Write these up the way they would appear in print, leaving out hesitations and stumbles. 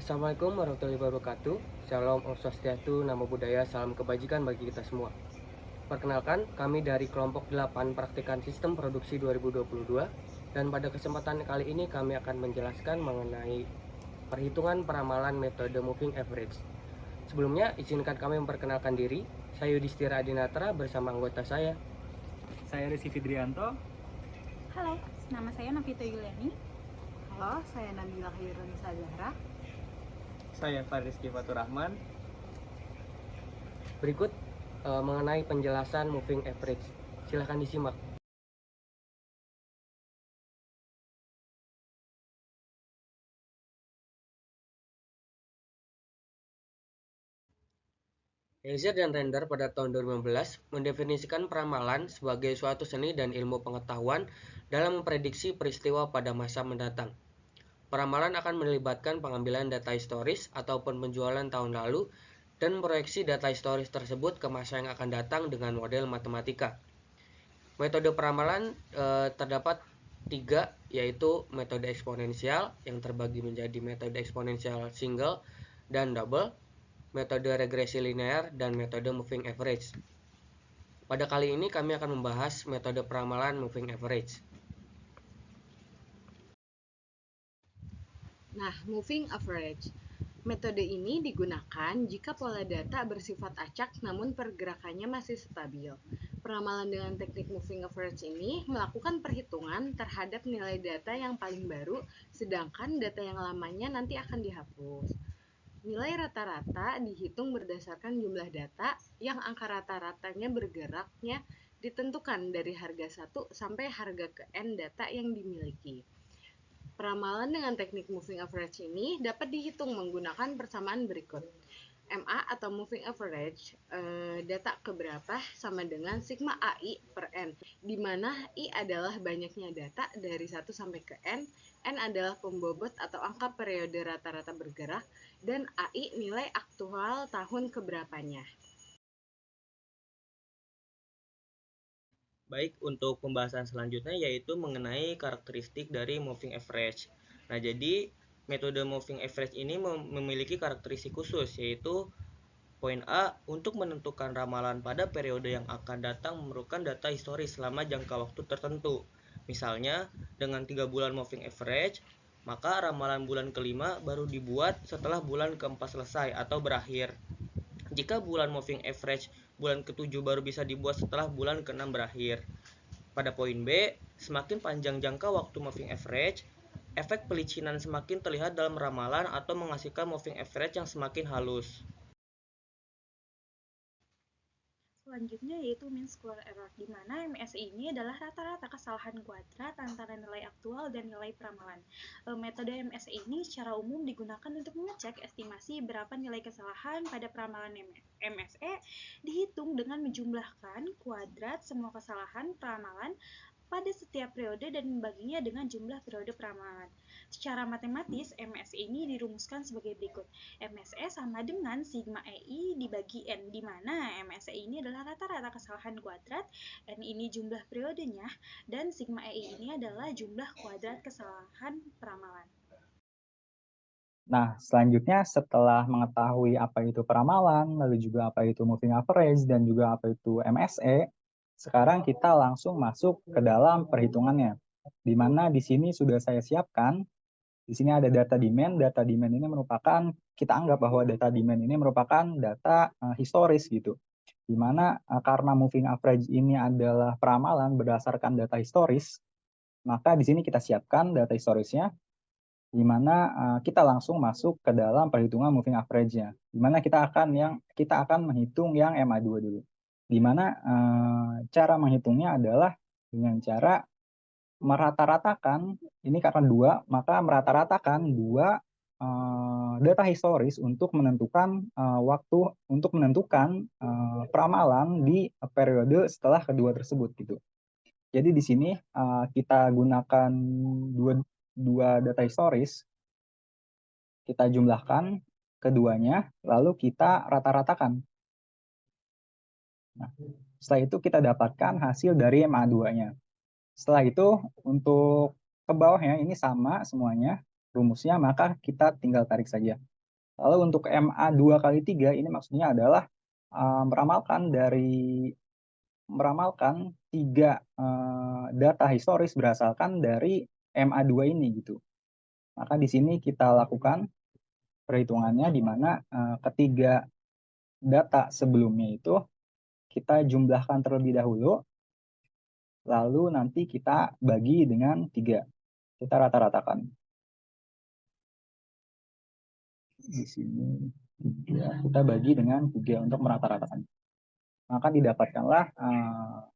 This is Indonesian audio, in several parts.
Assalamualaikum warahmatullahi wabarakatuh. Shalom, Om Swastiastu, Namo Buddhaya, salam kebajikan bagi kita semua. Perkenalkan, kami dari kelompok 8 Praktikan Sistem Produksi 2022 dan pada kesempatan kali ini kami akan menjelaskan mengenai perhitungan peramalan metode moving average. Sebelumnya, izinkan kami memperkenalkan diri. Saya Yudhistira Adinatra bersama anggota saya. Saya Rizky Fidrianto. Halo, nama saya Novita Yuliani. Halo, saya Nabila Khairunisa Zahra. Saya Fariski Faturrahman. Berikut mengenai penjelasan moving average. Silahkan disimak. Heiser dan Render pada tahun 2015 mendefinisikan peramalan sebagai suatu seni dan ilmu pengetahuan dalam memprediksi peristiwa pada masa mendatang. Peramalan akan melibatkan pengambilan data historis ataupun penjualan tahun lalu dan memproyeksi data historis tersebut ke masa yang akan datang dengan model matematika. Metode peramalan terdapat 3, yaitu metode eksponensial yang terbagi menjadi metode eksponensial single dan double, metode regresi linear, dan metode moving average. Pada kali ini kami akan membahas metode peramalan moving average. Nah, moving average. Metode ini digunakan jika pola data bersifat acak namun pergerakannya masih stabil. Peramalan dengan teknik moving average ini melakukan perhitungan terhadap nilai data yang paling baru, sedangkan data yang lamanya nanti akan dihapus. Nilai rata-rata dihitung berdasarkan jumlah data yang angka rata-ratanya bergeraknya ditentukan dari harga 1 sampai harga ke N data yang dimiliki. Peramalan dengan teknik moving average ini dapat dihitung menggunakan persamaan berikut. MA atau moving average data keberapa sama dengan sigma AI per N, di mana I adalah banyaknya data dari 1 sampai ke N adalah pembobot atau angka periode rata-rata bergerak, dan AI nilai aktual tahun keberapanya. Baik, untuk pembahasan selanjutnya yaitu mengenai karakteristik dari moving average. Nah, jadi metode moving average ini memiliki karakteristik khusus, yaitu poin A, untuk menentukan ramalan pada periode yang akan datang memerlukan data historis selama jangka waktu tertentu. Misalnya, dengan 3 bulan moving average, maka ramalan bulan kelima baru dibuat setelah bulan keempat selesai atau berakhir. Jika bulan moving average bulan ke-7 baru bisa dibuat setelah bulan ke-6 berakhir. Pada poin B, semakin panjang jangka waktu moving average, efek pelicinan semakin terlihat dalam ramalan atau menghasilkan moving average yang semakin halus. Selanjutnya yaitu mean square error, di mana MSE ini adalah rata-rata kesalahan kuadrat antara nilai aktual dan nilai peramalan. Metode MSE ini secara umum digunakan untuk mengecek estimasi berapa nilai kesalahan pada peramalan MSE, dihitung dengan menjumlahkan kuadrat semua kesalahan peramalan pada setiap periode dan membaginya dengan jumlah periode peramalan. Secara matematis, MSE ini dirumuskan sebagai berikut. MSE sama dengan sigma EI dibagi N, di mana MSE ini adalah rata-rata kesalahan kuadrat, N ini jumlah periodenya, dan sigma EI ini adalah jumlah kuadrat kesalahan peramalan. Nah, selanjutnya setelah mengetahui apa itu peramalan, lalu juga apa itu moving average, dan juga apa itu MSE, sekarang kita langsung masuk ke dalam perhitungannya. Di mana di sini sudah saya siapkan, di sini ada data demand. Data demand ini merupakan, kita anggap bahwa data demand ini merupakan data historis gitu. Di mana karena moving average ini adalah peramalan berdasarkan data historis, maka di sini kita siapkan data historisnya, di mana kita langsung masuk ke dalam perhitungan moving average-nya. Di mana kita akan menghitung yang MA2 dulu. Di mana cara menghitungnya adalah dengan cara merata-ratakan, ini karena 2, maka merata-ratakan 2 data historis untuk menentukan peramalan di periode setelah kedua tersebut gitu. Jadi di sini kita gunakan dua data historis, kita jumlahkan keduanya, lalu kita rata-ratakan. Nah, setelah itu kita dapatkan hasil dari MA2-nya. Setelah itu untuk ke bawahnya ini sama semuanya rumusnya, maka kita tinggal tarik saja. Lalu untuk MA 2 kali 3 ini maksudnya adalah meramalkan 3 data historis berasalkan dari MA 2 ini gitu. Maka di sini kita lakukan perhitungannya di mana ketiga data sebelumnya itu kita jumlahkan terlebih dahulu, lalu nanti kita bagi dengan 3. Kita rata-ratakan. Di sini 3, kita bagi dengan 3 untuk merata-ratakan. Maka didapatkanlah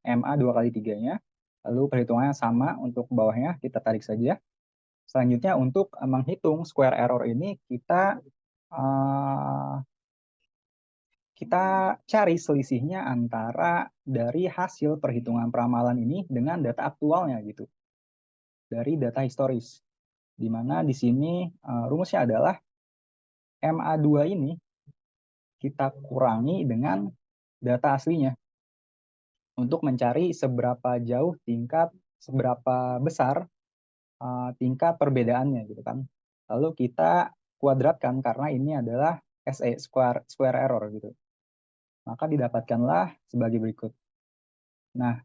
MA 2 kali 3-nya. Lalu perhitungannya sama untuk bawahnya, kita tarik saja. Selanjutnya untuk menghitung square error ini kita cari selisihnya antara dari hasil perhitungan peramalan ini dengan data aktualnya gitu. Dari data historis. Di mana di sini rumusnya adalah MA2 ini kita kurangi dengan data aslinya untuk mencari seberapa besar tingkat perbedaannya gitu kan. Lalu kita kuadratkan karena ini adalah SE, square error gitu. Maka didapatkanlah sebagai berikut. Nah,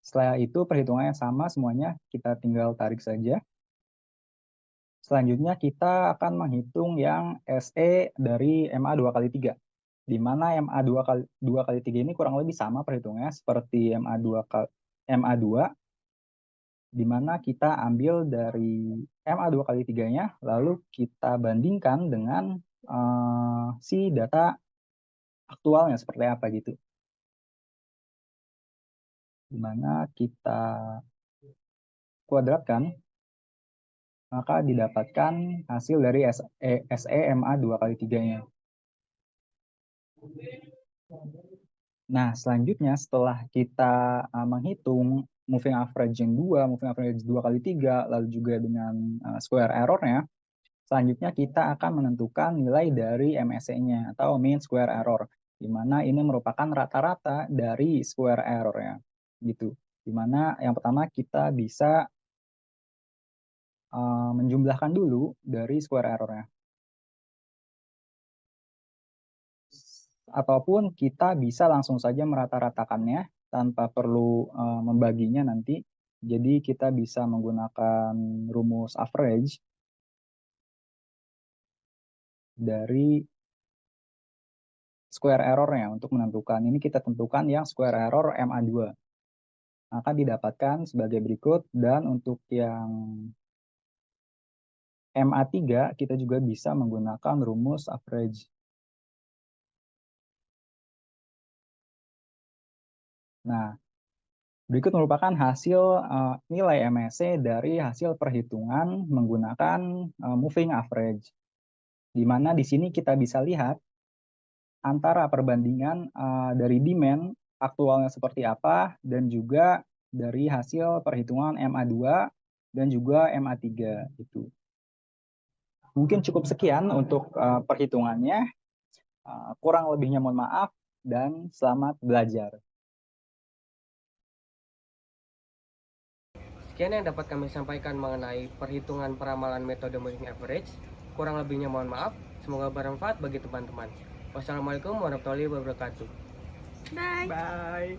setelah itu perhitungannya sama semuanya, kita tinggal tarik saja. Selanjutnya kita akan menghitung yang SE dari MA 2 kali 3. Di mana MA 2 kali 3 ini kurang lebih sama perhitungannya seperti MA2, di mana kita ambil dari MA 2 kali 3-nya, lalu kita bandingkan dengan si data aktualnya seperti apa gitu. Di mana kita kuadratkan, maka didapatkan hasil dari SE MA 2 kali 3-nya. Nah, selanjutnya setelah kita menghitung moving average yang 2, moving average 2 kali 3, lalu juga dengan square error-nya, selanjutnya kita akan menentukan nilai dari MSE-nya atau mean square error, di mana ini merupakan rata-rata dari square error-nya. Gitu. Di mana yang pertama kita bisa menjumlahkan dulu dari square error-nya. Ataupun kita bisa langsung saja merata-ratakannya tanpa perlu membaginya nanti. Jadi kita bisa menggunakan rumus average dari square error-nya untuk menentukan. Ini kita tentukan yang square error MA2. Maka didapatkan sebagai berikut. Dan untuk yang MA3 kita juga bisa menggunakan rumus average. Nah, berikut merupakan hasil nilai MSE dari hasil perhitungan menggunakan moving average. Di mana di sini kita bisa lihat antara perbandingan dari demand aktualnya seperti apa dan juga dari hasil perhitungan MA2 dan juga MA3 itu. Mungkin cukup sekian untuk perhitungannya. Kurang lebihnya mohon maaf dan selamat belajar. Sekian yang dapat kami sampaikan mengenai perhitungan peramalan metode moving average. Kurang lebihnya mohon maaf. Semoga bermanfaat bagi teman-teman. Wassalamualaikum warahmatullahi wabarakatuh. Bye. Bye.